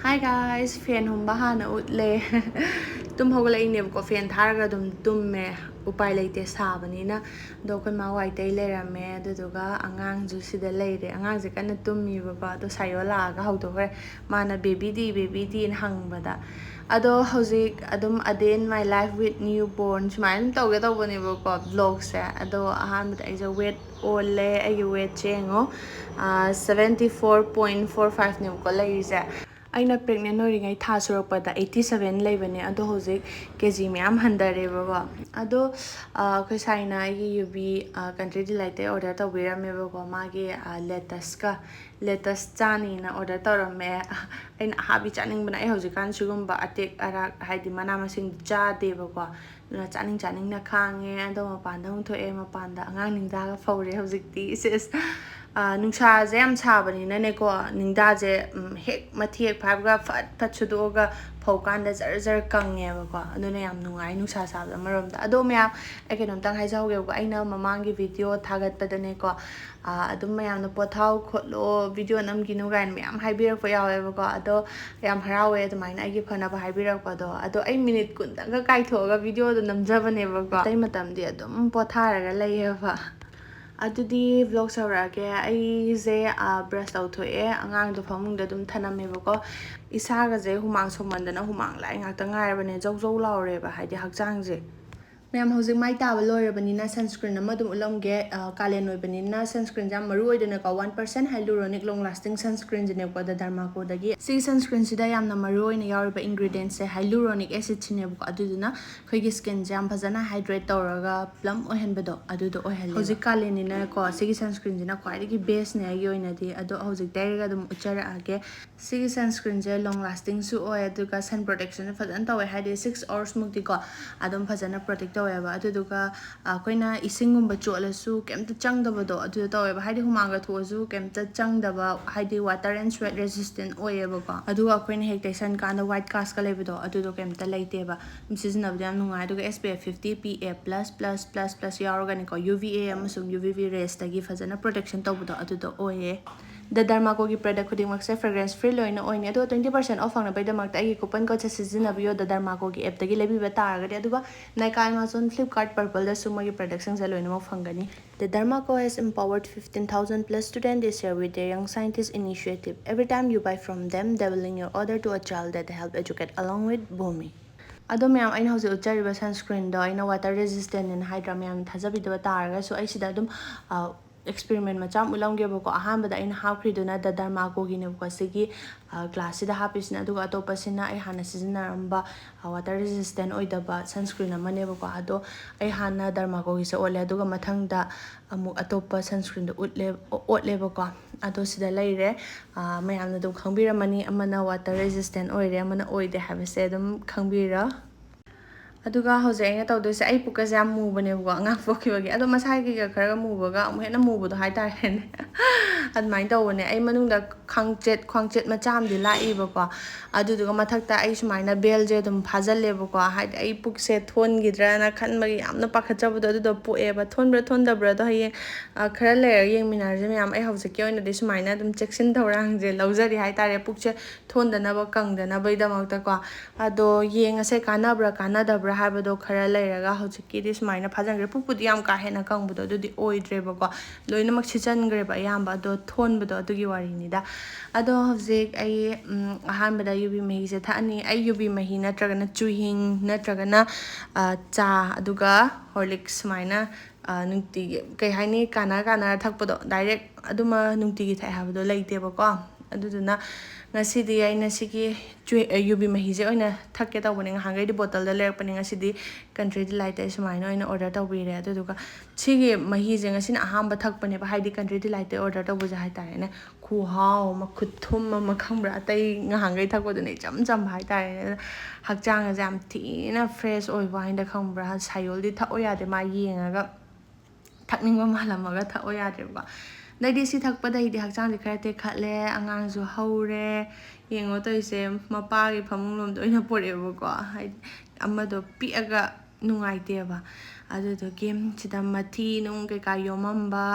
Hi guys, fan humba hana utle. Tum hogalainebko fan tharaga dum tumme upai leite sabanina do khoi ma wai tai lerame aduduga angang ju sida leire angang je kana tummi ba do sayola ga hawdore mana baby di hangbada ado hojik adum a day in my life with newborn sumain tawge tawbani ko vlog se ado ahan ai je weight ole ai weight chengo 74.45 ne ko leise aina pregnant oringai tha surakpada 87 leibane ado hojik kg myam handarebako ado khoi saina ai UV country delight order tawbiramebako magi lettuce chani na order tawrame aina habi chaning bana ai hojikan sigumba atek arak haidi mana masing chadebako na chaning na khange ado mapanda hungthoe mapanda angang ningda faure hojikti is nungsa je am sabanina ne ko ningda je hek mathi hek phaiga fat chudoga phokanda jar kange ba aduna yam nungai nungsa sabda marom da ado myam ekenom tang haijauge ko aina mamangi video thagat padane ko adum mayam na pothau khotlo video nam ginu gain myam haibirak pa yawe ba ko ado yam harawe adumaina agi phana ba haibirak pa do ado ai minute kun tang ga kai thoga video do namjabane ba ko tai matam di adum potharaga leiye ba adudi vlog saurage ai je brush tawthoe angang do famung da dum thaname bako isaga je humang somandana humang lai ngakta ngairabane jawjaw laure ba haidi hakjang je ma'am हौजिक माइ ताबा लोइरबनिना sunscreen अमा दुम उलमगे कालेन ओइबनिना sunscreen जाम मरु ओइदना का 1% hyaluronic long lasting sunscreen जने को द Derma Co दगी सी सनस्क्रीन सिदा यामना मरु ओइना यावरिबा इंग्रेडिएंट्स से hyaluronic acid सिने को अदुदुना खैगी स्किन जाम फजना हाइड्रेट तौरगा प्लम ओहनबदो अदुदो ओहले हौजिक कालेनिना को सी सनस्क्रीन जिना क्वाइदगी बेस्ट ने आगी ओइनादी अदो हौजिक दाइरगा दुम उच्चरा आगे सी सनस्क्रीन जे long lasting सु ओय अदुगा sun protection फजन तवे हाइदे 6 hours मुक्ति को अदम फजना प्रोटेक्ट तवेबा अदुदुगा अखोइना इसिंगुंबा चोलसु केमता चंगदबदो अदु तवेबा हाइदि हुमांगा थोसु केमता चंगदबा हाइदि वाटर एंड स्वेट रेजिस्टेंट ओयेबको अदुगा अखोइना हेक टेसन काना व्हाइट कास्ट का लेबदो अदुदो केमता लेतेबा सिजनबदो याम नुंगाय अदुगा SPF 50 PA++++ यावरगानिको UVA अमसुंग UVB रेस तगी फजना प्रोटेक्शन तबदो अदुदो ओये The Derma Co की प्रोडक्ट खुदिमक्से फ्रेग्रेंस फ्री लोइना ओइने अदो 20% ऑफ फंगनबैदमक्ता आई कूपन कोड से सिजनबियो The Derma Co की app तगी लेबिबा तारगदि अदुगा Nykaa Amazon Flipkart Purple दा सुमगी प्रोडक्ट संग लोइना मो फंगनी The Derma Co has empowered 15,000 plus students this year with their Young Scientist initiative. Every time you buy from them, they will link your order to a child that they help educate along with Bhumi. अदो ma'am अइना हौजिक उच्चरिबा sunscreen दो अइना water resistant and हाइड्रा ma'am थाजबिदबा तारगा सो अइसिदा अदुम experiment macham ulamge bako ahamba da in hapriduna da Derma Co gi ne ko sigi glass da hapisna aduga atopasina ai hana sizinaramba water resistant oidaba sunscreen amane bako ado ai hana Derma Co gi se ole aduga mathangda amu atopa sunscreen da otle bako ado sida leire mayamna dum khangbira mani amana water resistant oire amana oide habise dum khangbira अदुगा हौजे अइना तौदोसे आई पुकसे याम मुबनेबको अंगा फोखिबगे अदो मसाइगी खरगा मुबगा अमु हेना मुबदो हाइतारेने अदमाइन तौबने आई मनुंगदा ख्वांगचेत मचामदि लाइबको अदुदुगा मथक्ता आई सुमाइना बेलजे दुम फाजल्लेबको हाइद आई पुकसे थोनगिद्राना खनबगी यामना पाखचबदो अदुदो पोएबा थोनब्रा दो हये खरा लेर येंगमिनारजे ma'am आई हौजेके ओइनादि सुमाइना दुम चेक्सिन थौरांगजे लौजरि हाइतारे पुकसे थोनदनबा कंगदनबैदमक्तको अदो येंगसे कानाब्रा कानादब्रा हाबदो खरा लेरगा हौजिकी सुमाइना फाजंग्रे पुपुदि याम का हेना कंबदो अदुदि ओइद्रेबको लोइनमक सिचनग्रेबा यामबा अदो थोनबदो अदुगी वारिनिदा अदो हौजिक आई अहानबदा UV महीसे थानी आई UV मही नत्रगना चुहिंग नत्रगना चा अदुगा हॉर्लिक्स सुमाइना नुंगतिगी कई हाइनी काना थकपदो डायरेक्ट अदुमा नुंगतिगी थाइ हाबदो लेइतेबको अदुदुना ngasi aina sigi UV mahise oina thakke tawbane hangai di bottle da lerpani ngasi di country delight ai sumaina oina order tawbire aduduga sigi mahise ngasi na ahamba thakpane ba haidi country delight order tawbuja hai tare na khu hao ma khuthum ma khambra tai hangai thakpodu nei cham hai tare hakjang jam thina fresh oi ba inda khambra sayol di tha oya de ma yengaga thakningba malamaga tha oya de ba Dai si thakpada idi hakchang dikhate khatle angang ju haure yengo toise mapa gi phamung do ina porebo ko amado piaga nungaite ba adu do game chida mathi nung ke ka yomamba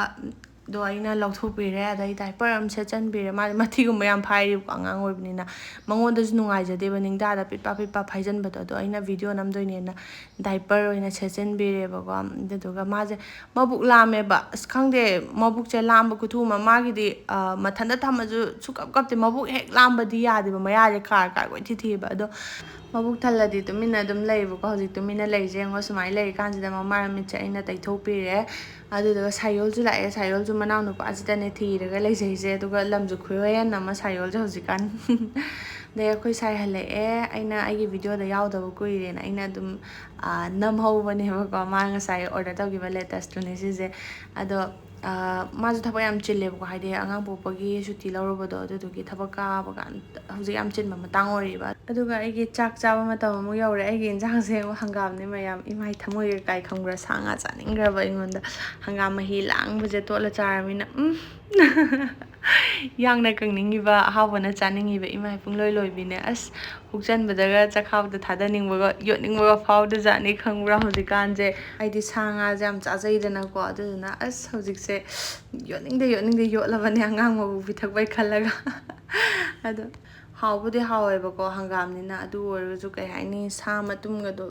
ꯗꯣ ꯑꯩꯅ ꯂꯧꯊꯣꯛꯄꯤꯔꯦ ꯑꯗꯩ diaper ꯑꯃ ꯁꯦꯠꯆꯟꯕꯤꯔꯦ ꯃꯥꯗꯤ ꯃꯊꯤꯒꯨꯝꯕ ꯌꯥꯝ ꯐꯥꯏꯔꯤꯕꯀꯣ ꯑꯉꯥꯡ ꯑꯣꯏꯕꯅꯤꯅ ꯃꯉꯣꯟꯗꯁꯨ ꯅꯨꯡꯉꯥꯏꯖꯗꯦꯕ ꯅꯤꯡꯗꯥꯗ ꯄꯤꯠꯄꯥ ꯐꯥꯏꯖꯟꯕꯗꯣ ꯑꯗꯣ ꯑꯩꯅ ꯚꯤꯗꯤꯑꯣ ꯅꯝꯗꯣꯏꯅꯦꯅ ꯗꯥꯏꯄꯔ ꯑꯣꯏꯅ ꯁꯦꯠꯆꯟꯕꯤꯔꯦꯕꯀꯣ ꯑꯗꯨꯗꯨꯒ ꯃꯥꯁꯦ ꯃꯕꯨꯛ ꯂꯥꯝꯃꯦꯕ ꯑꯁ ꯈꯪꯗꯦ ꯃꯕꯨꯛꯁꯦ ꯂꯥꯝꯕ ꯈꯨꯊꯨ ꯑꯃ ꯃꯥꯒꯤꯗꯤ ꯃꯊꯟꯇ ꯊꯝꯃꯁꯨ ꯁꯨꯀꯞ ꯀꯞꯇꯦ ꯃꯕꯨꯛ ꯍꯦꯛ ꯂꯥꯝꯕꯗꯤ ꯌꯥꯗꯦꯕ ꯃꯌꯥꯁꯦ ꯀꯥꯔ ꯀꯣꯏ ꯊꯤꯊꯤꯑꯕ ꯑꯗꯣ ꯃꯕꯨꯛ ꯊꯜꯂꯗꯤ ꯇꯨꯃꯤꯟꯅ ꯑꯗꯨꯝ ꯂꯩꯌꯦꯕꯀꯣ ꯍꯧꯖꯤꯛ ꯇꯨꯃꯤꯟꯅ ꯂꯩꯔꯤꯁꯦ ꯌꯦꯡꯉꯣ ꯁꯨꯃꯥꯏꯅ ꯂꯩꯔꯤꯀꯥꯟꯁꯤꯗ ꯃꯃꯥꯏ ꯃꯃꯤꯠꯁꯦ ꯑꯩꯅ ꯇꯩꯊꯣꯛꯄꯤꯔꯦ ꯑꯗꯨꯗꯨꯒ ꯁꯥꯏꯌꯣꯜꯁꯨ ꯂꯥꯛꯑꯦ ꯁꯥꯏꯌꯣꯜꯁꯨ ꯃꯅꯥꯎ ꯅꯨꯄꯥꯁꯤꯗꯅꯦ ꯊꯤꯔꯒ ꯂꯩꯖꯩꯁꯦ ꯑꯗꯨꯒ ꯂꯝꯁꯨ ꯈꯨꯍꯦꯟ ꯑꯃ ꯁꯥꯏꯌꯣꯜꯁꯦ ꯍꯧꯖꯤꯛꯀꯥꯟ ꯑꯗꯩ ꯑꯩꯈꯣꯏ ꯁꯥꯏ ꯍꯜꯂꯛꯑꯦ ꯑꯩꯅ ꯑꯩꯒꯤ ꯚꯤꯗꯤꯑꯣꯗ ꯌꯥꯎꯗꯕ ꯀꯨꯏꯔꯦꯅ ꯑꯩꯅ ꯑꯗꯨꯝ ꯅꯝꯍꯧꯕꯅꯦꯕꯀꯣ ꯃꯥ ꯉꯁꯥꯏ ꯑꯣꯔꯗꯔ ꯇꯧꯈꯤꯕ ꯂꯦꯇꯦꯁꯇꯨꯅꯦ ꯁꯤꯁꯦ ꯑꯗꯣ ꯃꯥꯁꯨ ꯊꯕꯛ ꯌꯥꯝ ꯆꯤꯜꯂꯦꯕꯀꯣ ꯍꯥꯏꯗꯤ ꯑꯉꯥꯡ ꯄꯣꯛꯄꯒꯤ ꯁꯨꯇꯤ ꯂꯧꯔꯨꯕꯗꯣ ꯑꯗꯨꯗꯨꯒꯤ ꯊꯕꯛ ꯀꯥꯕ ꯀꯥꯟꯗ ꯍꯧꯖꯤꯛ ꯌꯥꯝ ꯆꯤꯟꯕ ꯃꯇꯥꯡ ꯑꯣꯏꯔꯤꯕ ꯑꯗꯨꯒ ꯑꯩꯒꯤ ꯆꯥꯛ ꯆꯥꯕ ꯃꯇꯝ ꯑꯃꯨꯛ ꯌꯧꯔꯦ ꯑꯩꯒꯤ ꯏꯟꯁꯥꯡꯁꯦ ꯍꯪꯒꯥꯝꯅꯦ ꯃꯌꯥꯝ ꯏꯃꯥꯏ ꯊꯃꯣꯏꯒ ꯀꯥꯏ ꯈꯪꯕ꯭ꯔꯥ ꯁꯥ ꯉꯥ ꯆꯥꯅꯤꯡꯈ꯭ꯔꯕ ꯑꯩꯉꯣꯟꯗ ꯍꯪꯒꯥꯝ ꯃꯍꯤ ꯂꯥꯡꯕꯁꯦ ꯇꯣꯠꯂ ꯆꯥꯔꯕꯅꯤꯅ ꯌꯥꯡꯅ ꯀꯪꯅꯤꯡꯉꯤꯕ ꯑꯍꯥꯎꯕꯅ ꯆꯥꯅꯤꯡꯉꯤꯕ ꯏꯃꯥꯏ ꯄꯨꯡꯂꯣꯏ ꯂꯣꯏꯕꯤꯅꯦ ꯑꯁ ꯄꯨꯛꯆꯟꯕꯗꯒ ꯆꯈꯥꯎꯗ ꯊꯥꯗꯅꯤꯡꯕꯒ ꯌꯣꯠꯅꯤꯡꯕꯒ ꯐꯥꯎꯗꯖꯥꯠꯅꯤ ꯈꯪꯕ꯭ꯔꯥ ꯍꯧꯖꯤꯛꯀꯥꯟꯁꯦ ꯑꯩꯗꯤ ꯁꯥ ꯉꯥꯁꯦ ꯌꯥꯝ ꯆꯥꯖꯩꯗꯅꯀꯣ ꯑꯗꯨꯗꯨꯅ ꯑꯁ ꯍꯧꯖꯤꯛꯁꯦ ꯌꯣꯠꯅꯤꯡꯗꯦ ꯌꯣꯠꯂꯕꯅꯦ ꯑꯉꯥꯡ ꯃꯕꯨ ꯄꯤꯊꯛꯄꯩ ꯈꯜꯂꯒ ꯑꯗꯣ ꯍꯥꯎꯕꯨꯗꯤ ꯍꯥꯎꯋꯦꯕꯀꯣ ꯍꯪꯒꯥꯝꯅꯤꯅ ꯑꯗꯨ ꯑꯣꯏꯔꯒꯁꯨ ꯀꯩ ꯍꯥꯏꯅꯤ ꯁꯥ ꯃꯇꯨꯝꯒꯗꯣ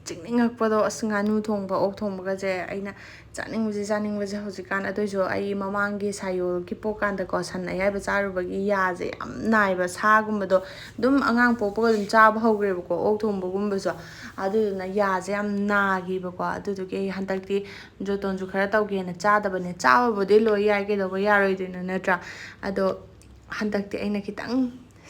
ꯆꯤꯡꯅꯤꯡꯉꯛꯄꯗꯣ ꯑꯁ ꯉꯥꯅꯨ ꯊꯣꯡꯕ ꯑꯣꯛ ꯊꯣꯡꯕꯒꯁꯦ ꯑꯩꯅ ꯆꯥꯅꯤꯡꯕꯁꯦ ꯍꯧꯖꯤꯛꯀꯥꯟ ꯑꯗꯨꯏꯁꯨ ꯑꯩ ꯃꯃꯥꯡꯒꯤ ꯁꯥꯏꯌꯣꯜꯒꯤ ꯄꯣꯛꯀꯥꯟꯗꯀꯣ ꯁꯟ ꯑꯌꯥꯏꯕ ꯆꯥꯔꯨꯕꯒꯤ ꯌꯥꯁꯦ ꯌꯥꯝ ꯅꯥꯏꯕ ꯁꯥꯒꯨꯝꯕꯗꯣ ꯑꯗꯨꯝ ꯑꯉꯥꯡ ꯄꯣꯛꯄꯒ ꯑꯗꯨꯝ ꯆꯥꯕ ꯍꯧꯈ꯭ꯔꯦꯕꯀꯣ ꯑꯣꯛ ꯊꯣꯡꯕꯒꯨꯝꯕꯁꯨ ꯑꯗꯨꯗꯨꯅ ꯌꯥꯁꯦ ꯌꯥꯝ ꯅꯥꯈꯤꯕꯀꯣ ꯑꯗꯨꯗꯨꯒꯤ ꯑꯩ ꯍꯟꯗꯛꯇꯤ ꯖꯣꯇꯣꯟꯁꯨ ꯈꯔ ꯇꯧꯒꯦꯅ ꯆꯥꯗꯕꯅꯦ ꯆꯥꯕꯕꯨꯗꯤ ꯂꯣꯏ ꯌꯥꯏ ꯀꯩꯗꯧꯕ ꯌꯥꯔꯣꯏꯗꯣꯏꯅꯣ ꯅꯠꯇ꯭ꯔꯥ ꯑꯗꯣ ꯍꯟꯗꯛꯇꯤ ꯑꯩꯅ ꯈꯤꯇꯪ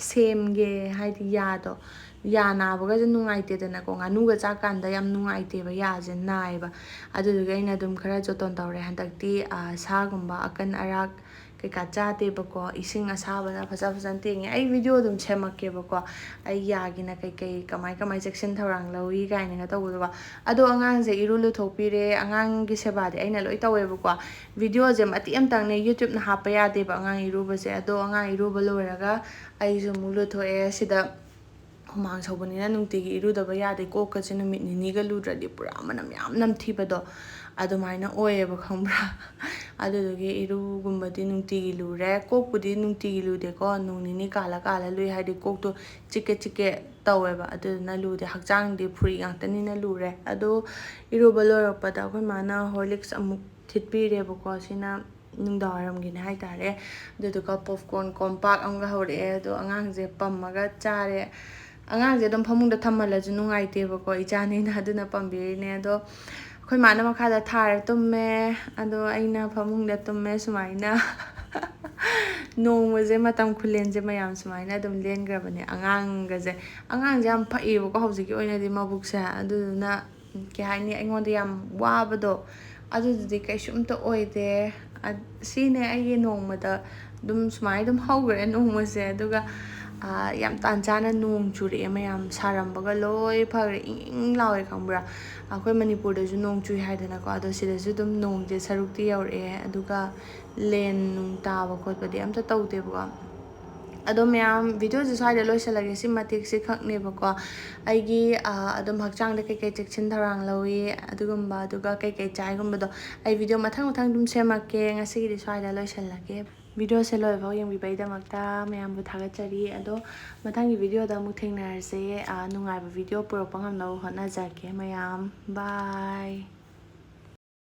ꯁꯦꯝꯒꯦ ꯍꯥꯏꯗꯤ ꯌꯥꯗꯣ ꯌꯥ ꯅꯥꯕꯒꯁꯨ ꯅꯨꯡꯉꯥꯏꯇꯦꯗꯅꯀꯣ ꯉꯥꯅꯨꯒ ꯆꯥꯀꯥꯟꯗ ꯌꯥꯝ ꯅꯨꯡꯉꯥꯏꯇꯦꯕ ꯌꯥꯁꯦ ꯅꯥꯏꯌꯦꯕ ꯑꯗꯨꯗꯨꯒꯤ ꯑꯩꯅ ꯑꯗꯨꯝ ꯈꯔ ꯖꯣꯇꯣꯟ ꯇꯧꯔꯦ ꯍꯟꯗꯛꯇꯤ ꯁꯥꯒꯨꯝꯕ ꯑꯀꯟ ꯑꯔꯥꯛ ꯀꯩꯀꯥ ꯆꯥꯗꯦꯕꯀꯣ ꯏꯁꯤꯡ ꯑꯁꯥꯕꯅ ꯐꯖꯅ ꯇꯦꯡꯉꯦ ꯑꯩ ꯚꯤꯗꯤꯑꯣ ꯑꯗꯨꯝ ꯁꯦꯝꯃꯛꯀꯦꯕꯀꯣ ꯑꯩ ꯌꯥꯒꯤꯅ ꯀꯩꯀꯩ ꯀꯃꯥꯏ ꯆꯦꯛꯁꯤꯟ ꯊꯧꯔꯥꯡ ꯂꯧꯏ ꯀꯥꯏꯅꯒ ꯇꯧꯕꯗꯣꯀꯣ ꯑꯗꯣ ꯑꯉꯥꯡꯁꯦ ꯏꯔꯨ ꯂꯨꯊꯣꯛꯄꯤꯔꯦ ꯑꯉꯥꯡꯒꯤ ꯁꯦꯕꯥꯗꯤ ꯑꯩꯅ ꯂꯣꯏ ꯇꯧꯋꯦꯕꯀꯣ ꯚꯤꯗꯤꯑꯣꯁꯦ ꯃꯇꯦꯛ ꯑꯃꯇꯪꯅꯦ ꯌꯨꯇ꯭ꯌꯨꯕꯅ ꯍꯥꯞꯄ ꯌꯥꯗꯦꯕ ꯑꯉꯥꯡ ꯏꯔꯨꯕꯁꯦ ꯑꯗꯣ ꯑꯉꯥꯡ ꯏꯔꯨꯕ ꯂꯣꯏꯔꯒ ꯑꯩꯁꯨ ꯑꯃꯨꯛ ꯂꯨꯊꯣꯛꯑꯦ ꯁꯤꯗ ꯍꯨꯃꯥꯡ ꯁꯧꯕꯅꯤꯅ ꯅꯨꯡꯇꯤꯒꯤ ꯏꯔꯨꯗꯕ ꯌꯥꯗꯦ ꯀꯣꯛꯀꯁꯦ ꯅꯨꯃꯤꯠ ꯅꯤꯅꯤꯒ ꯂꯨꯗ꯭ꯔꯗꯤ ꯄꯨꯔꯥ ꯃꯅꯝ ꯌꯥꯝ ꯅꯝꯊꯤꯕꯗꯣ ꯑꯗꯨꯃꯥꯏꯅ ꯑꯣꯏꯌꯦꯕ ꯈꯪꯕ꯭ꯔꯥ ꯑꯗꯨꯗꯨꯒꯤ ꯏꯔꯨꯒꯨꯝꯕꯗꯤ ꯅꯨꯡꯇꯤꯒꯤ ꯂꯨꯔꯦ ꯀꯣꯛꯄꯨꯗꯤ ꯅꯨꯡꯇꯤꯒꯤ ꯂꯨꯗꯦꯀꯣ ꯅꯣꯡ ꯅꯤꯅꯤ ꯀꯥꯜꯂ ꯂꯨꯏ ꯍꯥꯏꯗꯤ ꯀꯣꯛꯇꯣ ꯆꯤꯛꯀꯦ ꯇꯧꯋꯦꯕ ꯑꯗꯨꯗꯨꯅ ꯂꯨꯗꯦ ꯍꯛꯆꯥꯡꯗꯤ ꯐꯨꯔꯤ ꯉꯥꯛꯇꯅꯤꯅ ꯂꯨꯔꯦ ꯑꯗꯣ ꯏꯔꯨꯕ ꯂꯣꯏꯔꯛꯄꯗ ꯑꯩꯈꯣꯏ ꯃꯥꯅ ꯍꯣꯔꯂꯤꯛꯁ ꯑꯃꯨꯛ ꯊꯤꯠꯄꯤꯔꯦꯕꯀꯣ ꯁꯤꯅ ꯅꯨꯡꯗꯥꯡꯋꯥꯏꯔꯝꯒꯤꯅꯦ ꯍꯥꯏꯇꯥꯔꯦ ꯑꯗꯨꯗꯨꯒ ꯄꯣꯞꯀꯣꯔꯟ ꯀꯣꯝꯄꯥꯛ ꯑꯃꯒ ꯍꯧꯔꯛꯑꯦ ꯑꯗꯣ ꯑꯉꯥꯡꯁꯦ ꯄꯝꯃꯒ ꯆꯥꯔꯦ ꯑꯉꯥꯡꯁꯦ ꯑꯗꯨꯝ ꯐꯃꯨꯡꯗ ꯊꯝꯍꯜꯂꯁꯨ ꯅꯨꯡꯉꯥꯏꯇꯦꯕꯀꯣ ꯏꯆꯥꯅꯤꯅ ꯑꯗꯨꯅ ꯄꯝꯕꯤꯔꯤꯅꯦ ꯑꯗꯣ ꯑꯩꯈꯣꯏ ꯃꯥꯅ ꯃꯈꯥꯗ ꯊꯥꯔ ꯇꯨꯝꯃꯦ ꯑꯗꯣ ꯑꯩꯅ ꯐꯃꯨꯡꯗ ꯇꯨꯝꯃꯦ ꯁꯨꯃꯥꯏꯅ ꯅꯣꯡꯃꯁꯦ ꯃꯇꯝ ꯈꯨꯂꯦꯟꯁꯦ ꯃꯌꯥꯝ ꯁꯨꯃꯥꯏꯅ ꯑꯗꯨꯝ ꯂꯦꯟꯈ꯭ꯔꯕꯅꯦ ꯑꯉꯥꯡꯁꯦ ꯌꯥꯝ ꯐꯩꯌꯦꯕꯀꯣ ꯍꯧꯖꯤꯛꯀꯤ ꯑꯣꯏꯅꯗꯤ ꯃꯕꯨꯛꯁꯦ ꯑꯗꯨꯗꯨꯅ ꯀꯩ ꯍꯥꯏꯅꯤ ꯑꯩꯉꯣꯟꯗ ꯌꯥꯝ ꯋꯥꯕꯗꯣ ꯑꯗꯨꯗꯨꯗꯤ ꯀꯩꯁꯨꯝꯇ ꯑꯣꯏꯗꯦ ꯁꯤꯅꯦ ꯑꯩꯒꯤ ꯅꯣꯡꯃꯗ ꯑꯗꯨꯝ ꯁꯨꯃꯥꯏꯅ ꯑꯗꯨꯝ ꯍꯧꯈ꯭ꯔꯦ ꯅꯣꯡꯃꯁꯦ ꯑꯗꯨꯒ ꯌꯥꯝ ꯇꯥꯟ ꯆꯥꯅ ꯅꯣꯡ ꯆꯨꯔꯛꯑꯦ ꯃꯌꯥꯝ ꯁꯥꯔꯝꯕꯒ ꯂꯣꯏ ꯐꯈ꯭ರೆ ꯏꯪ ꯂꯥꯎꯋꯦ ꯈꯪꯕ꯭ꯔꯥ ꯑꯩꯈꯣꯏ ꯃꯅꯤꯄꯨꯔꯗꯁꯨ ꯅꯣꯡ ꯆꯨꯏ ꯍꯥꯏꯗꯅꯀꯣ ꯑꯗꯣ ꯁꯤꯗꯁꯨ ꯑꯗꯨꯝ ꯅꯣꯡꯁꯦ ꯁꯔꯨꯛꯇꯤ ꯌꯧꯔꯛꯑꯦ ꯑꯗꯨꯒ ꯂꯦꯟ ꯅꯨꯡ ꯇꯥꯕ ꯈꯣꯠꯄꯗꯤ ꯑꯝꯇ ꯇꯧꯗꯦꯕꯀꯣ ꯑꯗꯣ ꯃꯌꯥꯝ ꯚꯤꯗꯤꯑꯣꯁꯦ ꯁ꯭ꯋꯥꯏꯗ ꯂꯣꯏꯁꯤꯜꯂꯒꯦ ꯁꯤ ꯃꯇꯦꯛꯁꯤ ꯈꯛꯅꯦꯕꯀோ ꯑꯩꯒꯤ ꯑꯗꯨꯝ ꯍꯛꯆꯥꯡꯗ ꯀꯩꯀꯩ ꯆꯦꯛꯁꯤꯟ ꯊꯧꯔꯥꯡ ꯂꯧꯏ ꯑꯗꯨꯒꯨꯝꯕ ꯑꯗꯨꯒ ꯀꯩꯀꯩ ꯆꯥꯏꯒꯨꯝꯕꯗꯣ ꯑꯩ ꯚꯤꯗꯤꯑꯣ ꯃꯊꯪ ꯑꯗꯨꯝ ꯁꯦꯝꯃꯛꯀꯦ ꯉꯁꯤꯒꯤꯗꯤ ꯁ꯭ꯋꯥꯏꯗ ꯂꯣꯏꯁꯤꯜꯂꯒꯦ ꯚꯤꯗꯤꯑꯣꯁꯦ ꯂꯣꯏꯐꯥꯎ ꯌꯦꯡꯕꯤꯕꯩꯗꯃꯛꯇ ꯃꯌꯥꯝꯕꯨ ꯊꯥꯒꯠꯆꯔꯤ ꯑꯗꯣ ꯃꯊꯪꯒꯤ ꯚꯤꯗꯤꯑꯣꯗ ꯑꯃꯨꯛ ꯊꯦꯡꯅꯔꯁꯦ ꯅꯨꯡꯉꯥꯏꯕ ꯚꯤꯗꯤꯑꯣ ꯄꯨꯔꯛꯄ ꯉꯝꯅꯕ ꯍꯣꯠꯅꯖꯒꯦ ꯃꯌꯥꯝ ꯕꯥꯏ